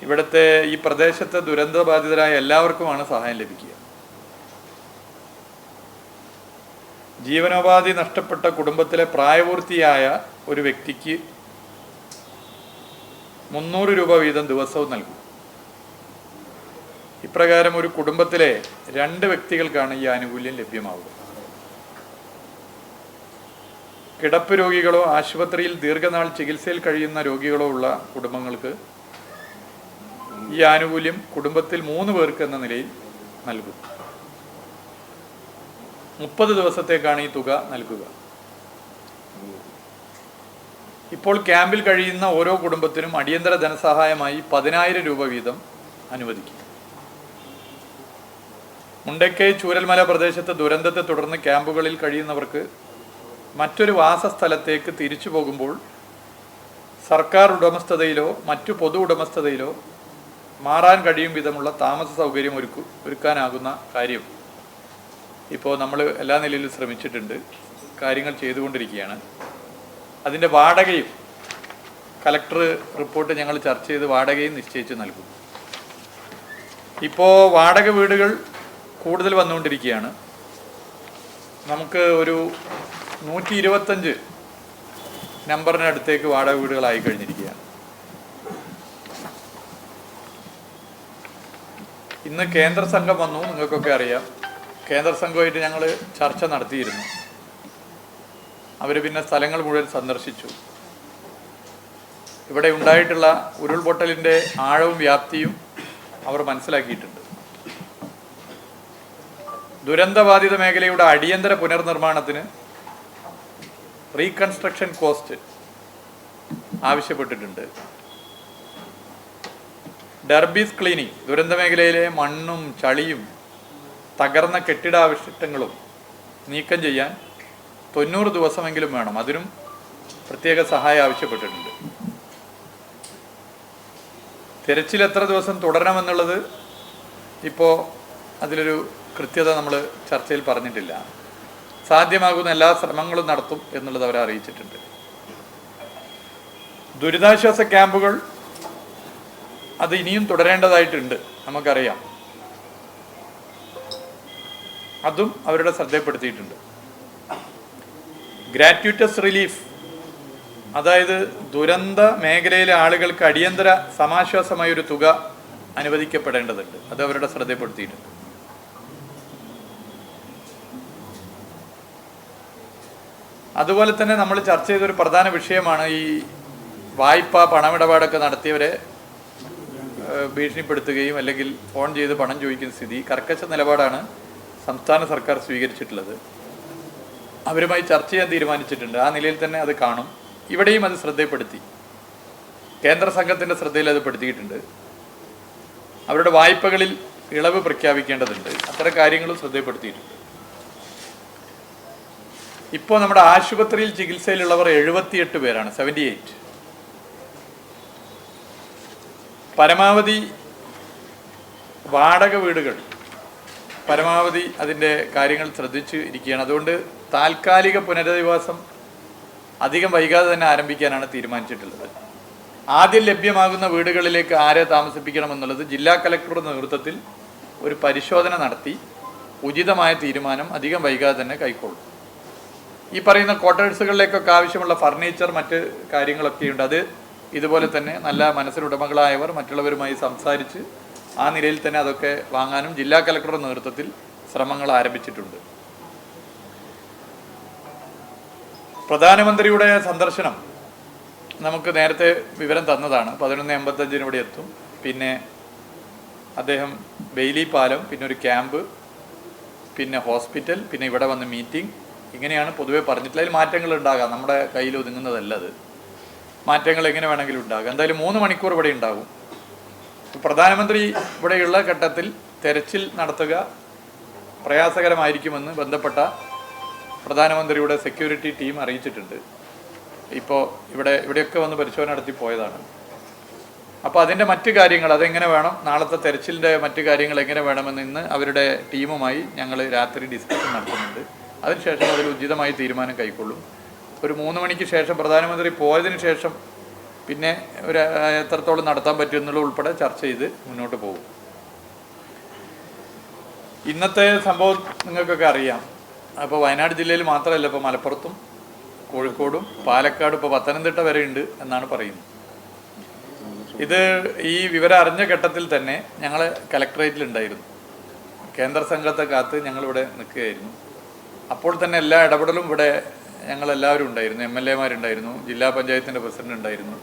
ഇവിടുത്തെ ഈ പ്രദേശത്തെ ദുരന്തബാധിതരായ എല്ലാവർക്കുമാണ് സഹായം ലഭിക്കുക. ജീവനോപാധി നഷ്ടപ്പെട്ട കുടുംബത്തിലെ പ്രായപൂർത്തിയായ ഒരു വ്യക്തിക്ക് 300 രൂപ വീതം ദിവസവും നൽകും. ഇപ്രകാരം ഒരു കുടുംബത്തിലെ 2 വ്യക്തികൾക്കാണ് ഈ ആനുകൂല്യം ലഭ്യമാവുക. കിടപ്പ് രോഗികളോ ആശുപത്രിയിൽ ദീർഘനാൾ ചികിത്സയിൽ കഴിയുന്ന രോഗികളോ ഉള്ള കുടുംബങ്ങൾക്ക് ഈ ആനുകൂല്യം കുടുംബത്തിൽ 3 പേർക്ക് എന്ന നിലയിൽ നൽകും. 30 ദിവസത്തേക്കാണ് ഈ തുക നൽകുക. ഇപ്പോൾ ക്യാമ്പിൽ കഴിയുന്ന ഓരോ കുടുംബത്തിനും അടിയന്തര ധനസഹായമായി 10,000 രൂപ വീതം അനുവദിക്കും. മുണ്ടക്കൈ ചൂരൽമല പ്രദേശത്ത് ദുരന്തത്തെ തുടർന്ന് ക്യാമ്പുകളിൽ കഴിയുന്നവർക്ക് മറ്റൊരു വാസസ്ഥലത്തേക്ക് തിരിച്ചു പോകുമ്പോൾ സർക്കാർ ഉടമസ്ഥതയിലോ മറ്റു പൊതു ഉടമസ്ഥതയിലോ മാറാൻ കഴിയും വിധമുള്ള താമസ സൗകര്യം ഒരുക്കാനാകുന്ന കാര്യം ഇപ്പോൾ നമ്മൾ എല്ലാ നിലയിലും ശ്രമിച്ചിട്ടുണ്ട്, കാര്യങ്ങൾ ചെയ്തുകൊണ്ടിരിക്കുകയാണ്. അതിൻ്റെ വാടകയും കലക്ടർ റിപ്പോർട്ട് ഞങ്ങൾ ചർച്ച ചെയ്ത് വാടകയും നിശ്ചയിച്ച് നൽകും. ഇപ്പോൾ വാടക വീടുകൾ കൂടുതൽ വന്നുകൊണ്ടിരിക്കുകയാണ്. നമുക്ക് ഒരു 125 നമ്പറിനടുത്തേക്ക് വാടക വീടുകളായി കഴിഞ്ഞിരിക്കുകയാണ്. ഇന്ന് കേന്ദ്ര സംഘം വന്നു, നിങ്ങൾക്കൊക്കെ അറിയാം. കേന്ദ്ര സംഘമായിട്ട് ഞങ്ങൾ ചർച്ച നടത്തിയിരുന്നു. അവർ പിന്നെ സ്ഥലങ്ങൾ മുഴുവൻ സന്ദർശിച്ചു. ഇവിടെ ഉണ്ടായിട്ടുള്ള ഉരുൾപൊട്ടലിൻ്റെ ആഴവും വ്യാപ്തിയും അവർ മനസ്സിലാക്കിയിട്ടുണ്ട്. ദുരന്തബാധിത മേഖലയുടെ അടിയന്തര പുനർനിർമ്മാണത്തിന് റീകൺസ്ട്രക്ഷൻ കോസ്റ്റ് ആവശ്യപ്പെട്ടിട്ടുണ്ട്. ഡർബീസ് ക്ലീനിങ്, ദുരന്ത മേഖലയിലെ മണ്ണും ചളിയും തകർന്ന കെട്ടിടാവശിഷ്ടങ്ങളും നീക്കം ചെയ്യാൻ 90 ദിവസമെങ്കിലും വേണം. അതിനും പ്രത്യേക സഹായം ആവശ്യപ്പെട്ടിട്ടുണ്ട്. തിരച്ചിൽ എത്ര ദിവസം തുടരണമെന്നുള്ളത് ഇപ്പോൾ അതിലൊരു കൃത്യത നമ്മൾ ചർച്ചയിൽ പറഞ്ഞിട്ടില്ല. സാധ്യമാകുന്ന എല്ലാ ശ്രമങ്ങളും നടത്തും എന്നുള്ളത് അവരെ അറിയിച്ചിട്ടുണ്ട്. ദുരിതാശ്വാസ ക്യാമ്പുകൾ അത് ഇനിയും തുടരേണ്ടതായിട്ടുണ്ട്, നമുക്കറിയാം. അതും അവരുടെ ശ്രദ്ധപ്പെടുത്തിയിട്ടുണ്ട്. ഗ്രാറ്റുവിറ്റസ് റിലീഫ്, അതായത് ദുരന്ത മേഖലയിലെ ആളുകൾക്ക് അടിയന്തര സമാശ്വാസമായ ഒരു തുക അനുവദിക്കപ്പെടേണ്ടതുണ്ട്, അത് അവരുടെ ശ്രദ്ധപ്പെടുത്തിയിട്ടുണ്ട്. അതുപോലെ തന്നെ നമ്മൾ ചർച്ച ചെയ്തൊരു പ്രധാന വിഷയമാണ് ഈ വായ്പ പണമിടപാടൊക്കെ നടത്തിയവരെ ഭീഷണിപ്പെടുത്തുകയും അല്ലെങ്കിൽ ഫോൺ ചെയ്ത് പണം ചോദിക്കുന്ന സ്ഥിതി. കർക്കശ നിലപാടാണ് സംസ്ഥാന സർക്കാർ സ്വീകരിച്ചിട്ടുള്ളത്. അവരുമായി ചർച്ച ചെയ്യാൻ തീരുമാനിച്ചിട്ടുണ്ട്. ആ നിലയിൽ തന്നെ അത് കാണും. ഇവിടെയും അത് ശ്രദ്ധപ്പെടുത്തി, കേന്ദ്ര സംഘത്തിൻ്റെ ശ്രദ്ധയിൽ അത് പെടുത്തിയിട്ടുണ്ട്. അവരുടെ വായ്പകളിൽ ഇളവ് പ്രഖ്യാപിക്കേണ്ടതുണ്ട്. അത്തരം കാര്യങ്ങളും ശ്രദ്ധപ്പെടുത്തിയിട്ടുണ്ട്. ഇപ്പോൾ നമ്മുടെ ആശുപത്രിയിൽ ചികിത്സയിലുള്ളവർ 78 പേരാണ്, 78. പരമാവധി വാടക വീടുകൾ പരമാവധി അതിൻ്റെ കാര്യങ്ങൾ ശ്രദ്ധിച്ച് ഇരിക്കുകയാണ്. അതുകൊണ്ട് താൽക്കാലിക പുനരധിവാസം അധികം വൈകാതെ തന്നെ ആരംഭിക്കാനാണ് തീരുമാനിച്ചിട്ടുള്ളത്. ആദ്യം ലഭ്യമാകുന്ന വീടുകളിലേക്ക് ആരെ താമസിപ്പിക്കണമെന്നുള്ളത് ജില്ലാ കലക്ടറുടെ നേതൃത്വത്തിൽ ഒരു പരിശോധന നടത്തി ഉചിതമായ തീരുമാനം അധികം വൈകാതെ തന്നെ കൈക്കൊള്ളും. ഈ പറയുന്ന ക്വാർട്ടേഴ്സുകളിലേക്കൊക്കെ ആവശ്യമുള്ള ഫർണിച്ചർ, മറ്റ് കാര്യങ്ങളൊക്കെയുണ്ട്. അത് ഇതുപോലെ തന്നെ നല്ല മനസ്സിനുടമകളായവർ മറ്റുള്ളവരുമായി സംസാരിച്ച് ആ നിലയിൽ തന്നെ അതൊക്കെ വാങ്ങാനും ജില്ലാ കലക്ടറുടെ നേതൃത്വത്തിൽ ശ്രമങ്ങൾ ആരംഭിച്ചിട്ടുണ്ട്. പ്രധാനമന്ത്രിയുടെ സന്ദർശനം നമുക്ക് നേരത്തെ വിവരം തന്നതാണ്. 11:85 ഇവിടെ എത്തും. പിന്നെ അദ്ദേഹം ബെയിലി പാലം, പിന്നെ ഒരു ക്യാമ്പ്, പിന്നെ ഹോസ്പിറ്റൽ, പിന്നെ ഇവിടെ വന്ന് മീറ്റിംഗ്, ഇങ്ങനെയാണ് പൊതുവെ പറഞ്ഞിട്ടുള്ളത്. അതിൽ മാറ്റങ്ങൾ ഉണ്ടാകാം, നമ്മുടെ കയ്യിൽ ഒതുങ്ങുന്നതല്ല അത്. മാറ്റങ്ങൾ എങ്ങനെ വേണമെങ്കിലും ഉണ്ടാകാം. എന്തായാലും 3 മണിക്കൂർ ഇവിടെ ഉണ്ടാകും. പ്രധാനമന്ത്രി ഇവിടെയുള്ള ഘട്ടത്തിൽ തെരച്ചിൽ നടത്തുക പ്രയാസകരമായിരിക്കുമെന്ന് ബന്ധപ്പെട്ട പ്രധാനമന്ത്രിയുടെ സെക്യൂരിറ്റി ടീം അറിയിച്ചിട്ടുണ്ട്. ഇപ്പോൾ ഇവിടെയൊക്കെ വന്ന് പരിശോധന നടത്തി പോയതാണ്. അപ്പോൾ അതിൻ്റെ മറ്റു കാര്യങ്ങൾ അതെങ്ങനെ വേണം, നാളത്തെ തെരച്ചിലിൻ്റെ മറ്റു കാര്യങ്ങൾ എങ്ങനെ വേണമെന്ന് ഇന്ന് അവരുടെ ടീമുമായി ഞങ്ങൾ രാത്രി ഡിസ്കഷൻ നടത്തുന്നുണ്ട്. അതിനുശേഷം അതിൽ ഉചിതമായി തീരുമാനം കൈക്കൊള്ളും. ഒരു 3 മണിക്ക് ശേഷം പ്രധാനമന്ത്രി പോയതിനു ശേഷം പിന്നെ ഒരു എത്രത്തോളം നടത്താൻ പറ്റുമെന്നുള്ള ഉൾപ്പെടെ ചർച്ച ചെയ്ത് മുന്നോട്ട് പോകും. ഇന്നത്തെ സംഭവം നിങ്ങൾക്കൊക്കെ അറിയാം. അപ്പോൾ വയനാട് ജില്ലയിൽ മാത്രമല്ല, ഇപ്പോൾ മലപ്പുറത്തും കോഴിക്കോടും പാലക്കാടും ഇപ്പോൾ പത്തനംതിട്ട വരെ ഉണ്ട് എന്നാണ് പറയുന്നത്. ഇത് ഈ വിവരം അറിഞ്ഞ ഘട്ടത്തിൽ തന്നെ ഞങ്ങൾ കലക്ടറേറ്റിലുണ്ടായിരുന്നു. കേന്ദ്ര സംഘത്തെ കാത്ത് ഞങ്ങളിവിടെ നിൽക്കുകയായിരുന്നു. അപ്പോൾ തന്നെ എല്ലാ ഇടപെടലും ഇവിടെ ഞങ്ങളെല്ലാവരും ഉണ്ടായിരുന്നു. MLA മാരുണ്ടായിരുന്നു, ജില്ലാ പഞ്ചായത്തിൻ്റെ പ്രസിഡന്റ് ഉണ്ടായിരുന്നു,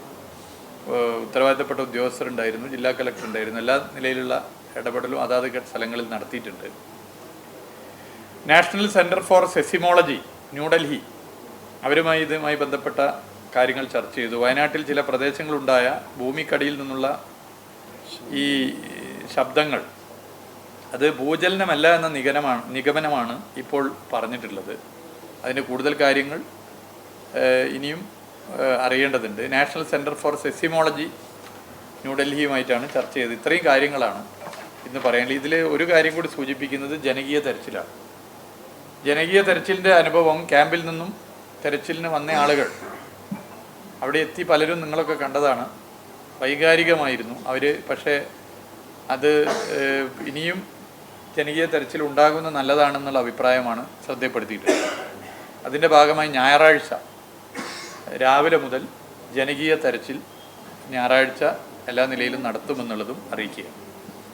ഉത്തരവാദിത്തപ്പെട്ട ഉദ്യോഗസ്ഥരുണ്ടായിരുന്നു, ജില്ലാ കളക്ടർ ഉണ്ടായിരുന്നു. എല്ലാ നിലയിലുള്ള ഇടപെടലും അതാത് സ്ഥലങ്ങളിൽ നടത്തിയിട്ടുണ്ട്. നാഷണൽ സെൻറ്റർ ഫോർ സെസിമോളജി ന്യൂഡൽഹി അവരുമായി ഇതുമായി ബന്ധപ്പെട്ട കാര്യങ്ങൾ ചർച്ച ചെയ്തു. വയനാട്ടിൽ ചില പ്രദേശങ്ങളുണ്ടായ ഭൂമിക്കടിയിൽ നിന്നുള്ള ഈ ശബ്ദങ്ങൾ അത് ഭൂചലനമല്ല എന്ന നിഗമനമാണ് ഇപ്പോൾ പറഞ്ഞിട്ടുള്ളത്. അതിൻ്റെ കൂടുതൽ കാര്യങ്ങൾ ഇനിയും അറിയേണ്ടതുണ്ട്. നാഷണൽ സെൻറ്റർ ഫോർ സെസിമോളജി ന്യൂഡൽഹിയുമായിട്ടാണ് ചർച്ച ചെയ്തത്. ഇത്രയും കാര്യങ്ങളാണ് ഇന്ന് പറയാനുള്ളത്. ഇതിൽ ഒരു കാര്യം കൂടി സൂചിപ്പിക്കുന്നത് ജനകീയ തെരച്ചിലാണ്. ജനകീയ തെരച്ചിലിൻ്റെ അനുഭവം ക്യാമ്പിൽ നിന്നും തെരച്ചിലിന് വന്ന ആളുകൾ അവിടെ എത്തി പലരും നിങ്ങളൊക്കെ കണ്ടതാണ്. വൈകാരികമായിരുന്നു അവർ. പക്ഷേ അത് ഇനിയും ജനകീയ തെരച്ചിൽ ഉണ്ടാകുന്നത് നല്ലതാണെന്നുള്ള അഭിപ്രായമാണ് ശ്രദ്ധപ്പെടുത്തിയിട്ടുള്ളത്. അതിൻ്റെ ഭാഗമായി ഞായറാഴ്ച രാവിലെ മുതൽ ജനകീയ തെരച്ചിൽ ഞായറാഴ്ച എല്ലാ നിലയിലും നടത്തുമെന്നുള്ളതും അറിയിക്കുക.